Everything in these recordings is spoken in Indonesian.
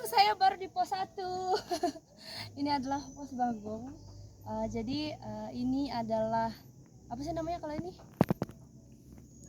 saya baru di pos 1. Ini adalah pos Bagong. Jadi ini adalah apa sih namanya kalau ini?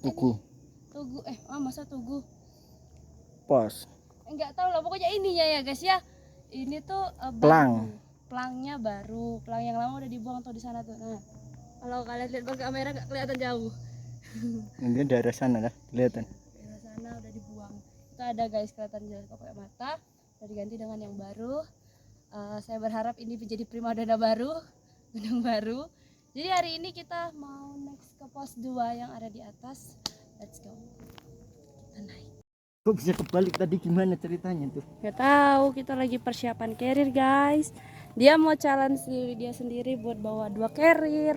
Tugu. Tugu. Masa tugu? Pos. Enggak tahu lah, pokoknya ininya ya guys ya. Ini tuh Pelang. Pelangnya baru. Pelang yang lama udah dibuang tuh di sana tuh. Nah, kalau kalian lihat pakai kamera nggak kelihatan jauh. Ini daerah sana lah, kelihatan. Daerah sana udah dibuang. Itu ada guys, kelihatan jelas pakai mata. Udah diganti dengan yang baru. Saya berharap ini menjadi primadona baru, gunung baru. Jadi hari ini kita mau next ke pos 2 yang ada di atas. Let's go. Kita naik. Kok bisa kebalik tadi, gimana ceritanya tuh? Gak tahu, kita lagi persiapan carrier guys. Dia mau challenge diri dia sendiri buat bawa 2 carrier.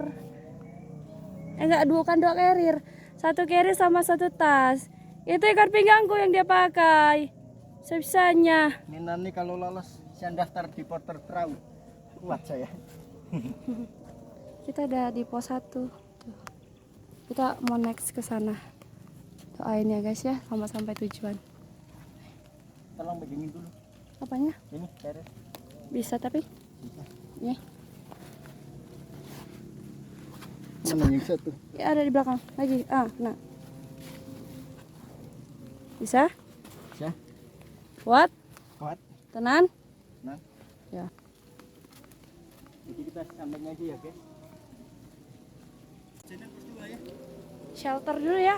Bukan 2 carrier. 1 carrier sama 1 tas. Itu ikat pinggangku yang dia pakai. Sebisanya. Ini nanti kalau lolos saya daftar di porter perahu. Kuat saya. Kita ada di pos 1. Tuh. Kita mau next ke sana. Doain ya guys ya, sama sampai tujuan. Tolong pegangin dulu. Apanya? Ini carrier. Bisa tapi? Bisa. Nih. Mana yang satu? Ya ada di belakang. Lagi. Nah. Bisa? Bisa. Kuat? Kuat. Tenan? Nah. Ya. Jadi kita samping aja ya guys. Channel pos 2 ya. Shelter dulu ya.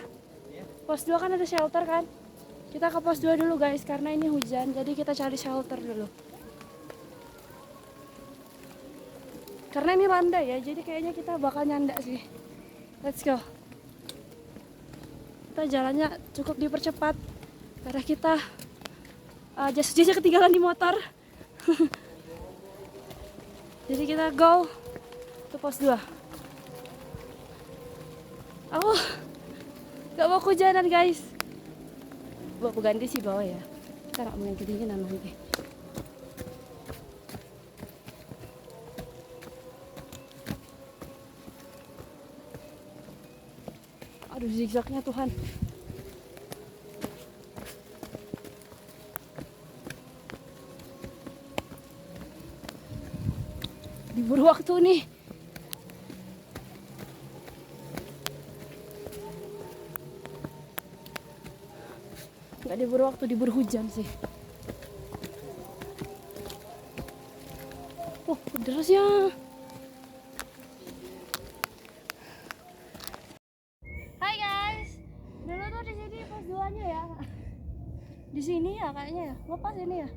Pos 2 kan ada shelter kan. Kita ke pos 2 dulu guys, karena ini hujan. Jadi kita cari shelter dulu. Karena ini landai ya, jadi kayaknya kita bakal nyandak sih. Let's go. Kita jalannya cukup dipercepat karena kita jas-jasnya ketinggalan di motor. Jadi kita go ke pos 2. Aku gak mau kehujanan guys. Bawa ganti sih bawa ya. Kita gak mau yang kedinginan nanti. Aduh zigzagnya Tuhan. Diburu waktu nih. Nggak diburu waktu, diburu hujan sih. Oh, derasnya. Hai guys. Dulu tuh di sini pos 2-nya ya. Di sini ya kayaknya ya. Lepas ini ya.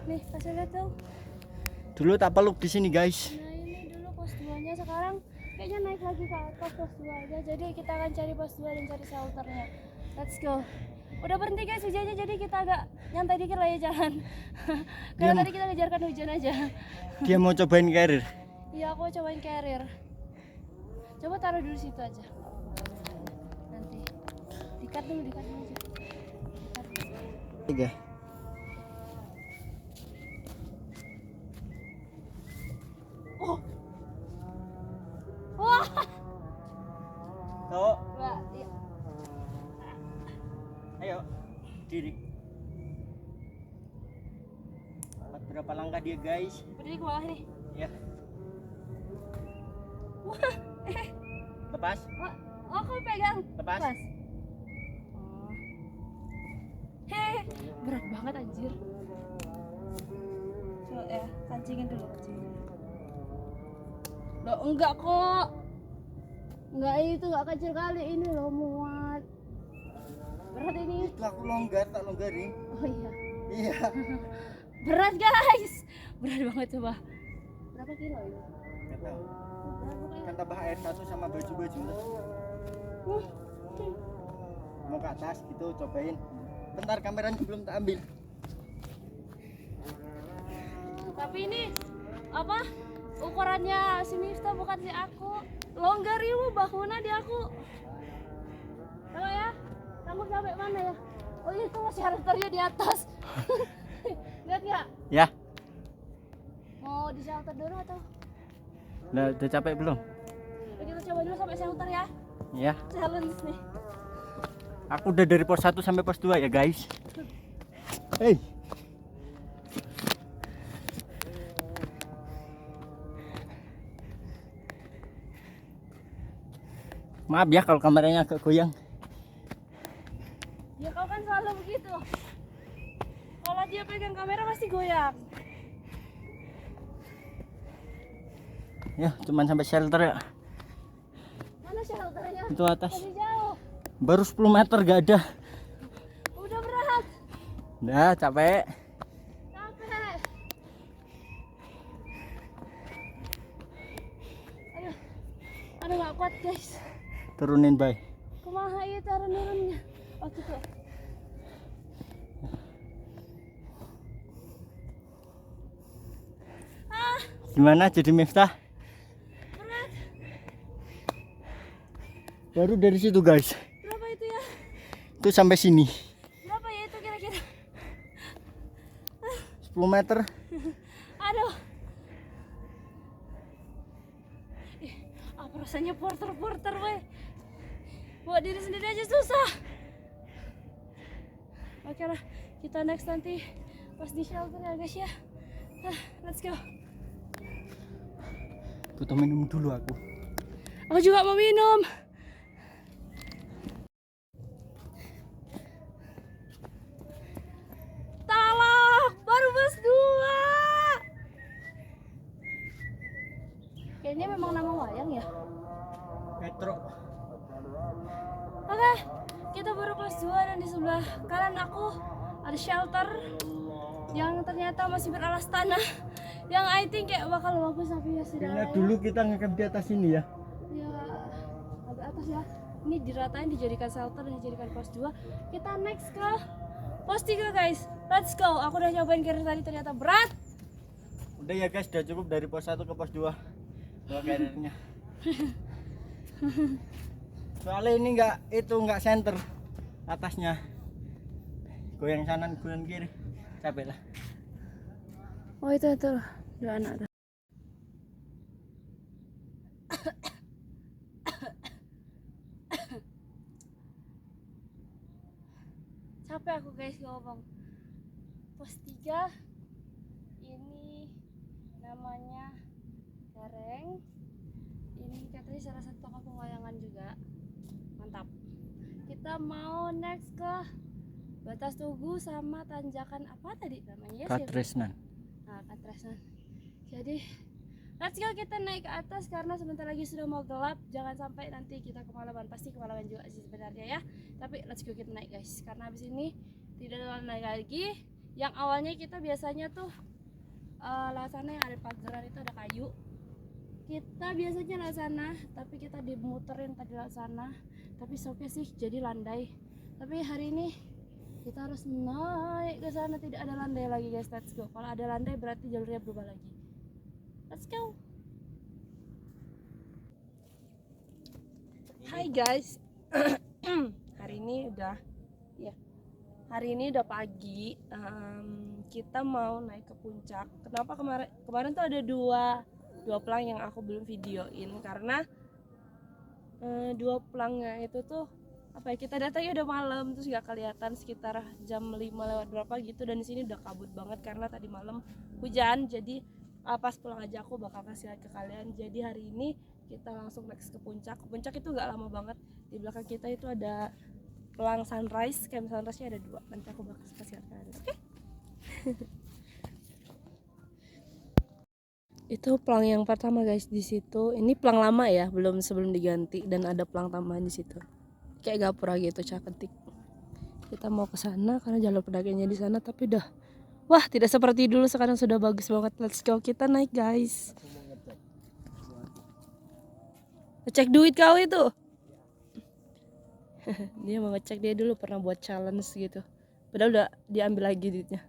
Nih, kasih lihat dong. Dulu tak peluk di sini guys. Nah, ini dulu pos 2-nya, sekarang kayaknya naik lagi ke atas pos 2 aja. Jadi kita akan cari pos 2 dan cari shelternya. Let's go. Udah berhenti guys hujannya, jadi kita agak nyantai dikit lah ya jalan. Karena tadi kita ngejarkan hujan aja. Dia mau cobain carrier. Iya, aku cobain carrier. Coba taruh dulu situ aja. Nanti dikat dulu aja. Tiga. Oh. Wah. Tuh. Wah, iya. Ayo, diri. Berapa langkah dia guys? Berdiri ke bawah nih. Ya. Wah. Lepas. Oh, kamu pegang. Lepas. Oh. Hehe, berat banget anjir. Coba ya, kancingin dulu. Loh, enggak kok. Enggak, itu enggak kecil kali ini loh, muat. Berat ini. Itu aku longgar, tak longgarin. Oh iya. Iya. Berat guys. Berat banget coba. Berapa kilo ini? Nggak tahu. Berat pokoknya. Kan tambah air 1 sama baju-baju. Mau ke atas gitu, cobain. Bentar, kameranya belum tak ambil. Tapi ini apa? Ukurannya si Miftah bukan si aku. Longgar ibu bahuna di aku. Tahu ya? Sanggup sampai mana ya? Oh itu masih shelternya di atas. Lihat nggak? Ya. Mau di shelter dulu atau? Udah capek belum? Kita coba dulu sampai shelter ya. Ya. Challenge nih. Aku udah dari pos 1 sampai pos 2 ya guys. Hey. Maaf ya kalau kameranya agak goyang. Ya kau kan selalu begitu. Kalau dia pegang kamera pasti goyang. Ya, cuman sampai shelter ya. Mana shelternya? Itu atas. Masih jauh. Baru 10 meter gak ada. Udah berat. Udah capek. Capek. Aduh. Aduh gak kuat guys. Turunin bay. Kumaha ieu turun-turunnya. Oh gitu. Ah, Gimana jadi Miftah? berat. Baru dari situ guys. Berapa itu ya? Itu sampai sini. Berapa ya itu kira-kira? 10 meter. Aduh. Ih, apa rasanya porter-porter weh. Buat diri sendiri aja susah. Oke lah, kita next nanti pas di shelter ya guys ya. Let's go. Butuh minum dulu aku. Aku juga mau minum. Talak, baru bus 2. Kayaknya memang nama wayang ya. Metro. Oke, kita baru kelas 2 dan di sebelah kanan aku ada shelter yang ternyata masih beralas tanah yang I think kayak bakal bagus tapi ya sudah Kayaknya lah ya. dulu kita ngecamp di atas ini ya. Ya agak atas ya. Ini diratain dijadikan shelter dan dijadikan pos 2. Kita next ke pos 3 guys. Let's go. Aku udah nyobain carrier tadi ternyata berat. Udah ya guys, udah cukup dari pos 1 ke pos 2. Bawa carriernya. Soalnya ini nggak center atasnya. Goyang kanan, goyang kiri. Capek lah. Oh itu dua anak tuh. Capek aku guys ngomong. Pos 3 ini namanya Gareng. Ini katanya salah satu toko pengwayangan juga. Mantap. Kita mau next ke Batas Tugu sama tanjakan apa tadi namanya? Katresnan. Nah, Katresnan. Jadi let's go, kita naik ke atas karena sebentar lagi sudah mau gelap. Jangan sampai nanti kita kemalaman. Pasti kemalaman juga sih sebenarnya ya. Tapi let's go, kita naik guys. Karena habis ini tidak ada naik lagi. Yang awalnya kita biasanya tuh lewat sana yang ada pageran itu ada kayu. Kita biasanya lewat sana, tapi kita dimuterin tadi lewat sana. Tapi oke sih, jadi landai. Tapi hari ini kita harus naik ke sana, tidak ada landai lagi guys. Let's go. Kalau ada landai berarti jalurnya berubah lagi. Let's go. Hai guys. Hari ini udah pagi. Kita mau naik ke puncak. Kenapa kemarin tuh ada dua pelang yang aku belum videoin karena dua pelangnya itu tuh apa ya, kita datangnya udah malam terus nggak kelihatan sekitar jam 5 lewat berapa gitu, dan di sini udah kabut banget karena tadi malam hujan. Jadi pas pulang aja aku bakal kasih lihat ke kalian. Jadi hari ini kita langsung next ke puncak. Puncak itu nggak lama banget. Di belakang kita itu ada pelang sunrise, camp sunrise-nya ada 2. Nanti aku bakal kasih lihat ke kalian. Oke? Itu pelang yang pertama guys di situ. Ini pelang lama ya, sebelum diganti, dan ada pelang tambahan di situ. Kayak gapura gitu, caketik. Kita mau ke sana karena jalur pendakiannya di sana, tapi wah, tidak seperti dulu, sekarang sudah bagus banget. Let's go, kita naik guys. Ngecek duit kau itu. Dia mau ngecek, dia dulu pernah buat challenge gitu. Padahal udah diambil lagi duitnya.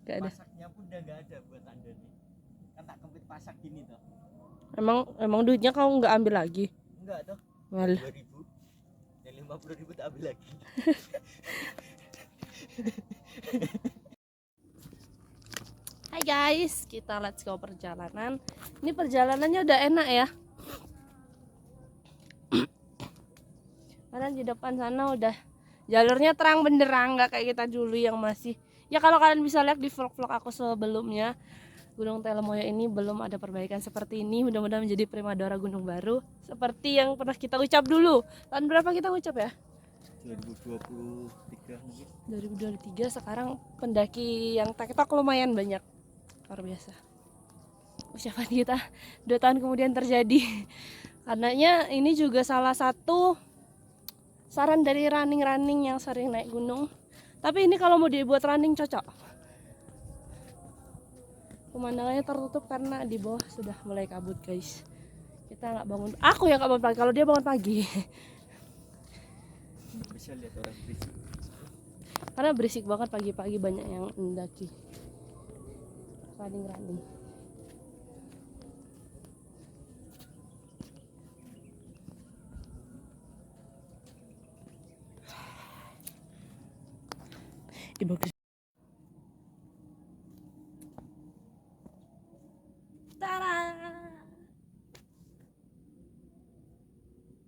Gak ada. Pasaknya pun udah gak ada buat anda nih. Kan tak kempit pasak gini toh. Emang duitnya kau nggak ambil lagi? Enggak toh. Malah. 2000. Yang 50.000 tak ambil lagi. Hai guys, kita let's go perjalanan. Ini perjalanannya udah enak ya. Karena di depan sana udah jalurnya terang benderang, nggak kayak kita dulu yang masih. Ya kalau kalian bisa lihat di vlog-vlog aku sebelumnya, Gunung Telemoyo ini belum ada perbaikan seperti ini. Mudah-mudahan menjadi primadona gunung baru seperti yang pernah kita ucap dulu. Tahun berapa kita ucap ya? 2023 mungkin. 2023. Sekarang pendaki yang TikTok lumayan banyak, luar biasa. Ucapan kita 2 tahun kemudian terjadi. Karenanya ini juga salah satu saran dari running yang sering naik gunung. Tapi ini kalau mau dibuat running cocok. Pemandangannya tertutup karena di bawah sudah mulai kabut guys. Kita nggak bangun, aku yang nggak bangun pagi, kalau dia bangun pagi. Bisa lihat orang berisik. Karena berisik banget pagi-pagi, banyak yang mendaki. Running. Bagus. Tara.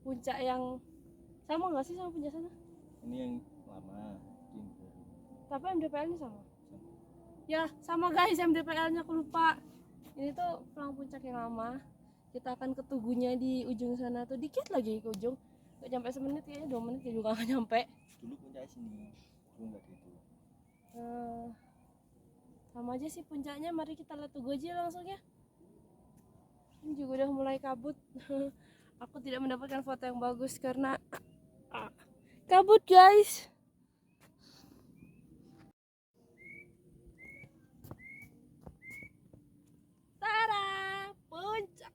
Puncak yang sama nggak sih sama puncak sana? Ini yang lama, ini baru. Tapi MDPL-nya sama. Ya, sama guys, MDPL-nya aku lupa. Ini tuh pelang puncak yang lama. Kita akan ke tugunya di ujung sana tuh, dikit lagi ke ujung. Gak nyampe semenit, kayaknya 2 menit ya juga gak nyampe. Dulu puncak sini, cuma nggak gitu. Sama aja sih puncaknya, mari kita lihat tugu aja langsung ya. Ini juga udah mulai kabut. Aku tidak mendapatkan foto yang bagus karena kabut guys. Tara, puncak.